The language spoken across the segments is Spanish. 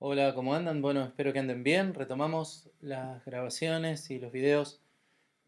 Hola, ¿cómo andan? Bueno, espero que anden bien. Retomamos las grabaciones y los videos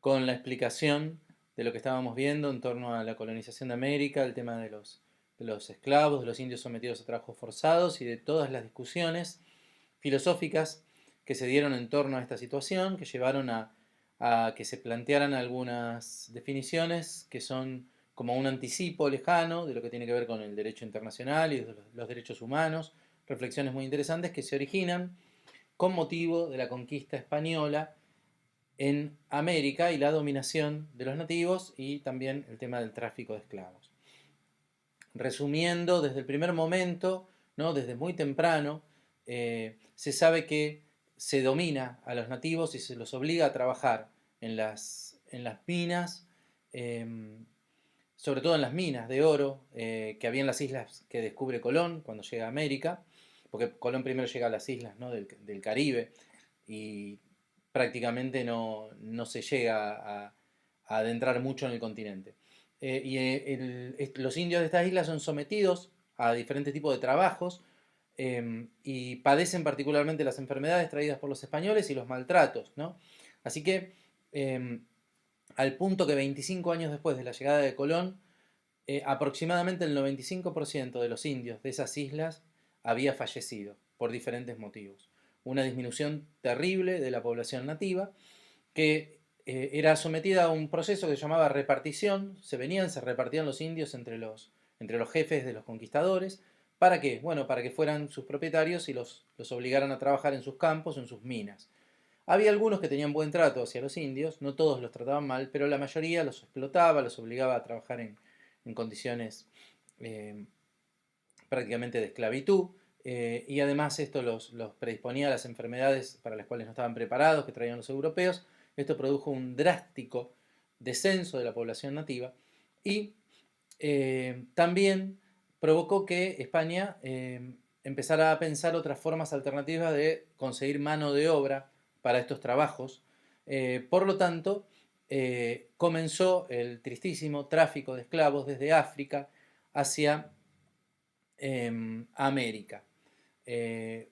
con la explicación de lo que estábamos viendo en torno a la colonización de América, el tema de los esclavos, de los indios sometidos a trabajos forzados y de todas las discusiones filosóficas que se dieron en torno a esta situación, que llevaron a que se plantearan algunas definiciones que son como un anticipo lejano de lo que tiene que ver con el derecho internacional y los derechos humanos, reflexiones muy interesantes que se originan con motivo de la conquista española en América y la dominación de los nativos y también el tema del tráfico de esclavos. Resumiendo, desde el primer momento, ¿no? Desde muy temprano, se sabe que se domina a los nativos y se los obliga a trabajar en las minas, eh, sobre todo en las minas de oro que había en las islas que descubre Colón cuando llega a América, porque Colón primero llega a las islas, ¿no? del Caribe y prácticamente no se llega a adentrar mucho en el continente. Los indios de estas islas son sometidos a diferentes tipos de trabajos y padecen particularmente las enfermedades traídas por los españoles y los maltratos, ¿no? Así que eh, al punto que 25 años después de la llegada de Colón, aproximadamente el 95% de los indios de esas islas había fallecido por diferentes motivos. Una disminución terrible de la población nativa que era sometida a un proceso que se llamaba repartición. Se repartían los indios entre los jefes de los conquistadores. ¿Para qué? Bueno, para que fueran sus propietarios y los obligaran a trabajar en sus campos, en sus minas. Había algunos que tenían buen trato hacia los indios, no todos los trataban mal, pero la mayoría los explotaba, los obligaba a trabajar en condiciones eh, prácticamente de esclavitud, y además esto los predisponía a las enfermedades para las cuales no estaban preparados, que traían los europeos. Esto produjo un drástico descenso de la población nativa y también provocó que España empezara a pensar otras formas alternativas de conseguir mano de obra para estos trabajos. Por lo tanto, comenzó el tristísimo tráfico de esclavos desde África hacia América.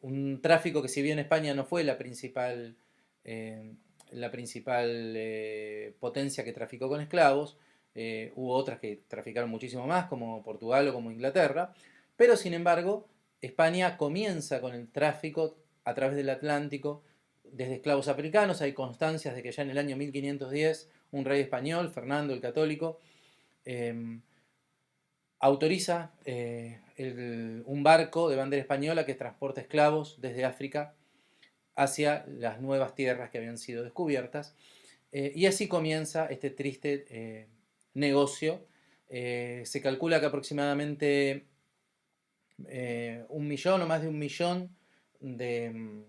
Un tráfico que, si bien España no fue eh, la principal potencia que traficó con esclavos, hubo otras que traficaron muchísimo más, como Portugal o como Inglaterra, pero sin embargo España comienza con el tráfico a través del Atlántico desde esclavos africanos. Hay constancias de que ya en el año 1510 un rey español, Fernando el Católico, eh, autoriza un barco de bandera española que transporta esclavos desde África hacia las nuevas tierras que habían sido descubiertas. Y así comienza este triste negocio. Se calcula que aproximadamente 1 millón o más de 1 millón de,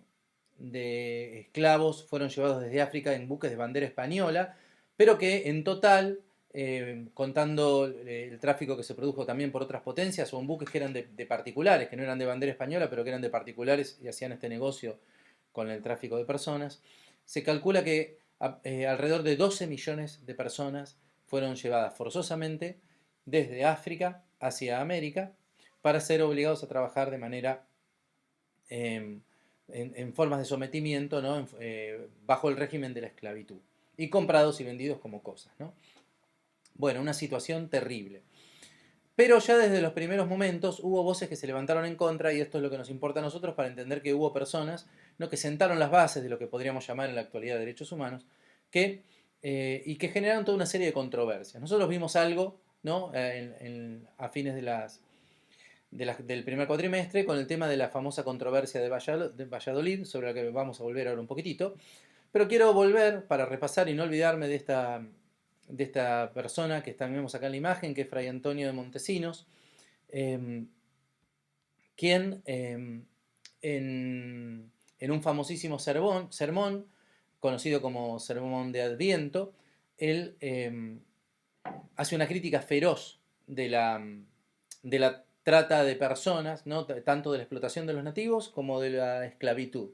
de esclavos fueron llevados desde África en buques de bandera española, pero que en total, contando el tráfico que se produjo también por otras potencias, o en buques que eran de particulares, que no eran de bandera española, pero que eran de particulares y hacían este negocio con el tráfico de personas, se calcula que alrededor de 12 millones de personas fueron llevadas forzosamente desde África hacia América para ser obligados a trabajar de manera eh, en formas de sometimiento, ¿no? Bajo el régimen de la esclavitud y comprados y vendidos como cosas, ¿no? Bueno, una situación terrible. Pero ya desde los primeros momentos hubo voces que se levantaron en contra, y esto es lo que nos importa a nosotros para entender que hubo personas, ¿no? que sentaron las bases de lo que podríamos llamar en la actualidad derechos humanos, y que generaron toda una serie de controversias. Nosotros vimos algo, ¿no? A fines del primer cuatrimestre con el tema de la famosa controversia de Valladolid, sobre la que vamos a volver ahora un poquitito. Pero quiero volver para repasar y no olvidarme de esta persona que vemos acá en la imagen, que es Fray Antonio de Montesinos, eh, quien en un famosísimo sermón, conocido como Sermón de Adviento, él hace una crítica feroz de la trata de personas, ¿no? Tanto de la explotación de los nativos como de la esclavitud.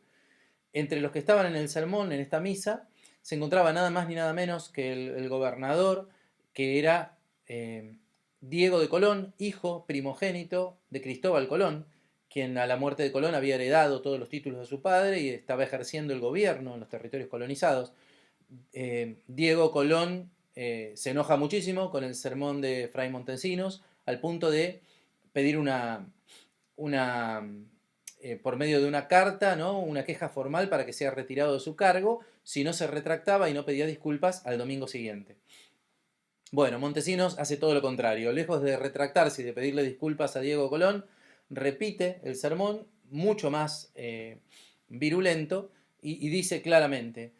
Entre los que estaban en el sermón, en esta misa, se encontraba nada más ni nada menos que el gobernador, que era Diego de Colón, hijo primogénito de Cristóbal Colón, quien a la muerte de Colón había heredado todos los títulos de su padre y estaba ejerciendo el gobierno en los territorios colonizados. Diego Colón se enoja muchísimo con el sermón de Fray Montesinos, al punto de pedir por medio de una carta, ¿no? Una queja formal para que sea retirado de su cargo, si no se retractaba y no pedía disculpas al domingo siguiente. Bueno, Montesinos hace todo lo contrario. Lejos de retractarse y de pedirle disculpas a Diego Colón, repite el sermón mucho más virulento y dice claramente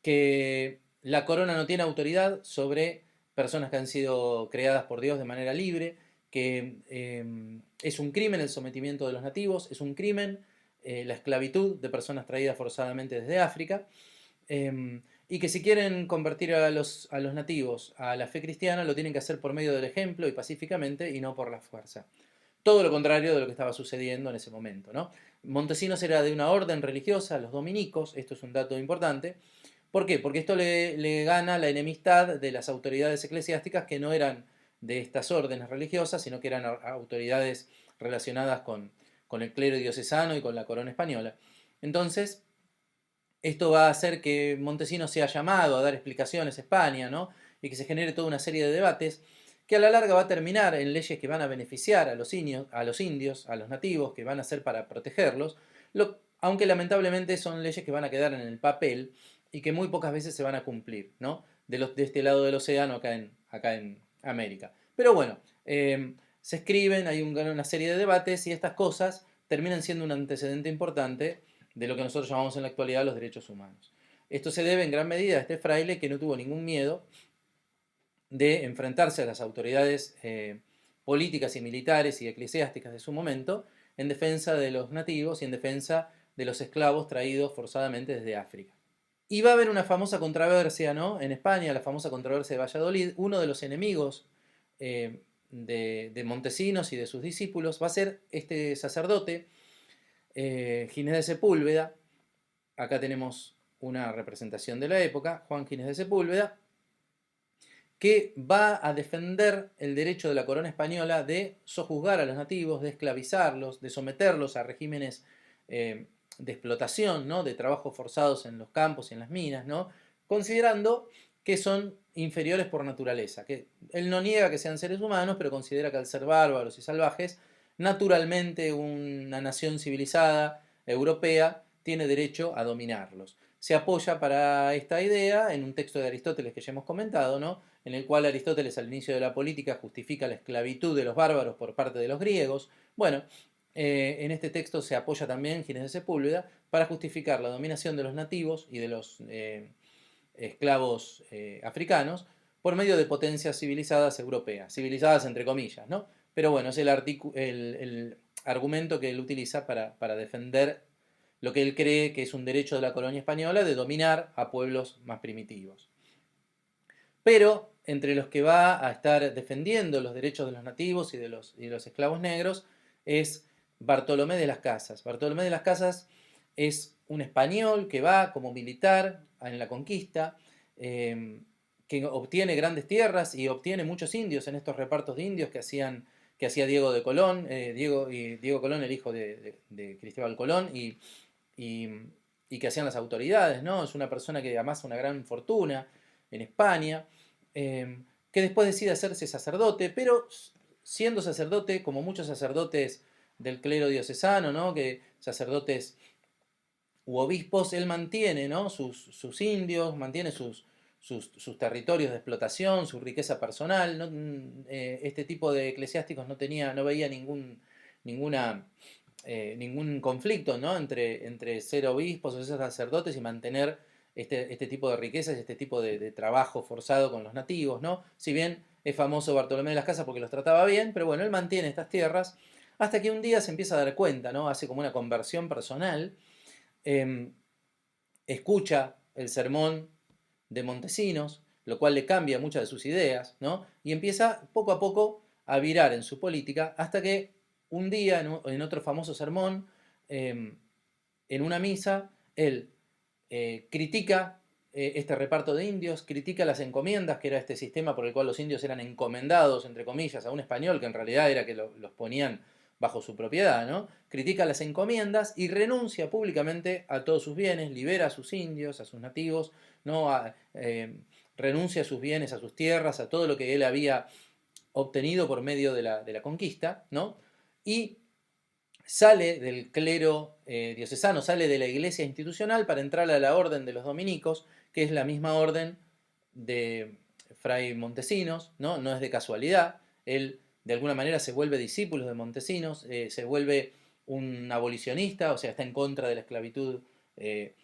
que la corona no tiene autoridad sobre personas que han sido creadas por Dios de manera libre, que es un crimen el sometimiento de los nativos, es un crimen la esclavitud de personas traídas forzadamente desde África, y que si quieren convertir a los nativos a la fe cristiana, lo tienen que hacer por medio del ejemplo y pacíficamente y no por la fuerza. Todo lo contrario de lo que estaba sucediendo en ese momento, ¿no? Montesinos era de una orden religiosa, los dominicos, esto es un dato importante. ¿Por qué? Porque esto le gana la enemistad de las autoridades eclesiásticas que no eran de estas órdenes religiosas, sino que eran autoridades relacionadas con el clero diocesano y con la corona española. Entonces, esto va a hacer que Montesinos sea llamado a dar explicaciones a España, ¿no? Y que se genere toda una serie de debates que a la larga va a terminar en leyes que van a beneficiar a los indios, a los nativos, que van a ser para protegerlos, aunque lamentablemente son leyes que van a quedar en el papel y que muy pocas veces se van a cumplir, ¿no? De este lado del océano, acá en América. Pero bueno, se escriben, hay una serie de debates y estas cosas terminan siendo un antecedente importante de lo que nosotros llamamos en la actualidad los derechos humanos. Esto se debe en gran medida a este fraile que no tuvo ningún miedo de enfrentarse a las autoridades políticas y militares y eclesiásticas de su momento en defensa de los nativos y en defensa de los esclavos traídos forzadamente desde África. Y va a haber una famosa controversia, ¿no? En España, la famosa controversia de Valladolid. Uno de los enemigos de Montesinos y de sus discípulos va a ser este sacerdote, Ginés de Sepúlveda. Acá tenemos una representación de la época, Juan Ginés de Sepúlveda, que va a defender el derecho de la corona española de sojuzgar a los nativos, de esclavizarlos, de someterlos a regímenes de explotación, ¿no? De trabajos forzados en los campos y en las minas, ¿no? Considerando que son inferiores por naturaleza, que él no niega que sean seres humanos, pero considera que al ser bárbaros y salvajes, naturalmente una nación civilizada europea tiene derecho a dominarlos. Se apoya para esta idea en un texto de Aristóteles que ya hemos comentado, ¿no? En el cual Aristóteles al inicio de la política justifica la esclavitud de los bárbaros por parte de los griegos. Bueno, en este texto se apoya también Ginés de Sepúlveda para justificar la dominación de los nativos y de los esclavos africanos por medio de potencias civilizadas europeas, civilizadas entre comillas, ¿no? Pero bueno, es el argumento que él utiliza para defender lo que él cree que es un derecho de la colonia española de dominar a pueblos más primitivos. Pero entre los que va a estar defendiendo los derechos de los nativos y de los esclavos negros es Bartolomé de las Casas. Bartolomé de las Casas es un español que va como militar en la conquista, que obtiene grandes tierras y obtiene muchos indios en estos repartos de indios que hacía Diego de Colón, Diego Colón, el hijo de Cristóbal Colón, y que hacían las autoridades, ¿no? Es una persona que amasa una gran fortuna en España, que después decide hacerse sacerdote, pero siendo sacerdote, como muchos sacerdotes del clero diocesano, ¿no? Que sacerdotes u obispos, él mantiene, ¿no? sus indios, mantiene sus territorios de explotación, su riqueza personal, ¿no? Este tipo de eclesiásticos no veía ningún conflicto, ¿no? entre ser obispos o ser sacerdotes y mantener este tipo de riquezas y este tipo de trabajo forzado con los nativos, ¿no? Si bien es famoso Bartolomé de las Casas porque los trataba bien, pero bueno, él mantiene estas tierras hasta que un día se empieza a dar cuenta, ¿no? Hace como una conversión personal, escucha el sermón de Montesinos, lo cual le cambia muchas de sus ideas, ¿no? Y empieza poco a poco a virar en su política hasta que un día, en otro famoso sermón, en una misa, él critica este reparto de indios, critica las encomiendas, que era este sistema por el cual los indios eran encomendados, entre comillas, a un español, que en realidad era que los ponían bajo su propiedad, ¿no? Critica las encomiendas y renuncia públicamente a todos sus bienes, libera a sus indios, a sus nativos, ¿no? Renuncia a sus bienes, a sus tierras, a todo lo que él había obtenido por medio de la conquista, ¿no? Y sale del clero diocesano, sale de la iglesia institucional para entrar a la orden de los dominicos, que es la misma orden de Fray Montesinos, ¿no? No es de casualidad. Él de alguna manera se vuelve discípulo de Montesinos, se vuelve un abolicionista, o sea, está en contra de la esclavitud de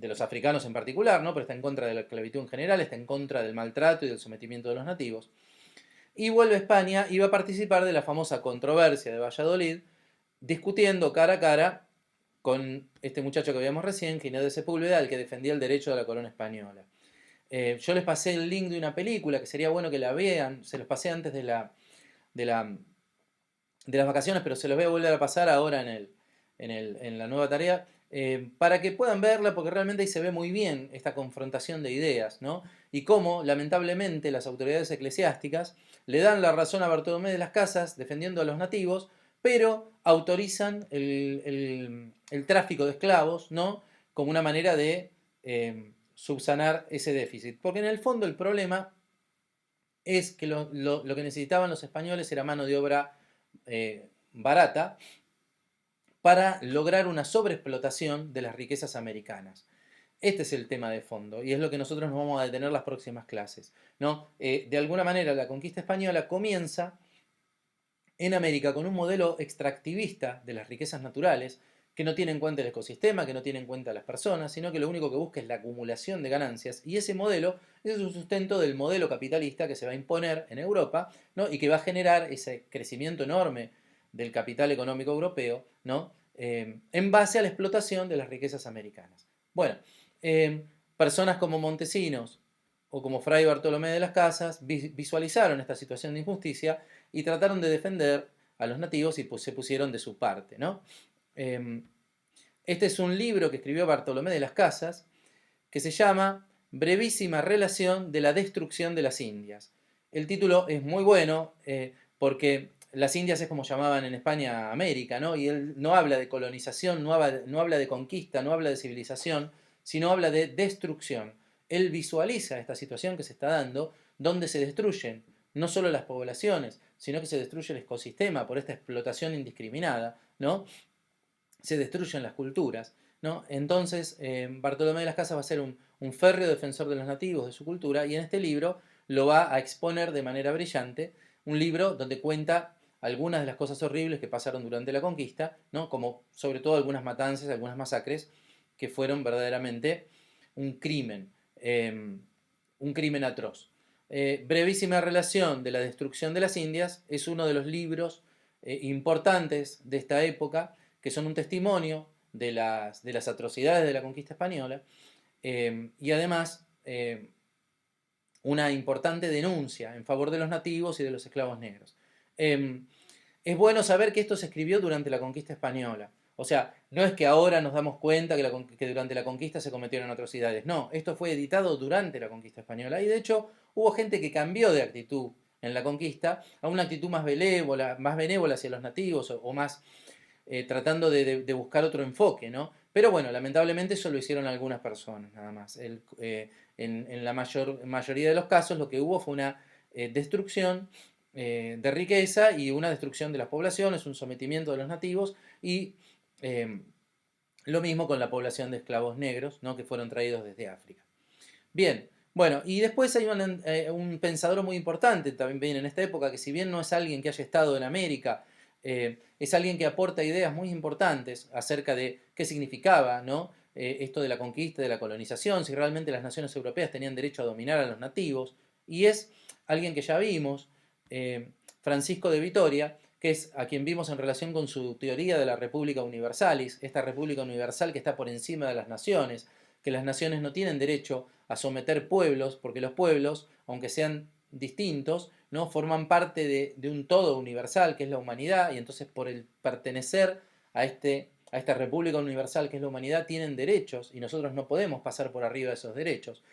los africanos en particular, ¿no? Pero está en contra de la esclavitud en general, está en contra del maltrato y del sometimiento de los nativos. Y vuelve a España y va a participar de la famosa controversia de Valladolid, discutiendo cara a cara con este muchacho que veíamos recién, Ginés de Sepúlveda, el que defendía el derecho de la corona española. Yo les pasé el link de una película que sería bueno que la vean, se los pasé antes de las vacaciones, pero se los voy a volver a pasar ahora en la nueva tarea, para que puedan verla, porque realmente ahí se ve muy bien esta confrontación de ideas, ¿no? Y cómo, lamentablemente, las autoridades eclesiásticas le dan la razón a Bartolomé de las Casas defendiendo a los nativos, pero autorizan el tráfico de esclavos, ¿no? Como una manera de subsanar ese déficit. Porque en el fondo el problema es que lo que necesitaban los españoles era mano de obra barata para lograr una sobreexplotación de las riquezas americanas. Este es el tema de fondo y es lo que nosotros nos vamos a detener las próximas clases, ¿no? De alguna manera la conquista española comienza en América con un modelo extractivista de las riquezas naturales que no tiene en cuenta el ecosistema, que no tiene en cuenta a las personas, sino que lo único que busca es la acumulación de ganancias, y ese modelo es un sustento del modelo capitalista que se va a imponer en Europa, ¿no? Y que va a generar ese crecimiento enorme del capital económico europeo, ¿no? En base a la explotación de las riquezas americanas. Bueno, personas como Montesinos o como Fray Bartolomé de las Casas visualizaron esta situación de injusticia y trataron de defender a los nativos y pues, se pusieron de su parte, ¿no? Este es un libro que escribió Bartolomé de las Casas que se llama Brevísima relación de la destrucción de las Indias. El título es muy bueno porque las Indias es como llamaban en España América, ¿no? Y él no habla de colonización, no habla de conquista, no habla de civilización, sino habla de destrucción. Él visualiza esta situación que se está dando, donde se destruyen no solo las poblaciones, sino que se destruye el ecosistema por esta explotación indiscriminada, ¿no? Se destruyen las culturas, ¿no? Entonces, Bartolomé de las Casas va a ser un férreo defensor de los nativos, de su cultura, y en este libro lo va a exponer de manera brillante, un libro donde cuenta algunas de las cosas horribles que pasaron durante la conquista, ¿no? Como sobre todo algunas matanzas, algunas masacres, que fueron verdaderamente un crimen atroz. Brevísima relación de la destrucción de las Indias es uno de los libros importantes de esta época, que son un testimonio de las atrocidades de la conquista española y además una importante denuncia en favor de los nativos y de los esclavos negros. Es bueno saber que esto se escribió durante la conquista española. O sea, no es que ahora nos damos cuenta que durante la conquista se cometieron atrocidades. No, esto fue editado durante la conquista española. Y de hecho hubo gente que cambió de actitud en la conquista a una actitud más benévola hacia los nativos o más tratando de buscar otro enfoque, ¿no? Pero bueno, lamentablemente eso lo hicieron algunas personas, nada más. En la mayoría de los casos lo que hubo fue una destrucción de riqueza y una destrucción de las poblaciones, un sometimiento de los nativos y lo mismo con la población de esclavos negros, ¿no? Que fueron traídos desde África. Bien, bueno, y después hay un pensador muy importante también en esta época, que si bien no es alguien que haya estado en América, es alguien que aporta ideas muy importantes acerca de qué significaba, ¿no? Esto de la conquista, de la colonización, si realmente las naciones europeas tenían derecho a dominar a los nativos, y es alguien que ya vimos, Francisco de Vitoria, que es a quien vimos en relación con su teoría de la República Universalis, esta República Universal que está por encima de las naciones, que las naciones no tienen derecho a someter pueblos, porque los pueblos, aunque sean distintos, ¿no? Forman parte de un todo universal que es la humanidad, y entonces por el pertenecer a esta República Universal que es la humanidad tienen derechos y nosotros no podemos pasar por arriba de esos derechos.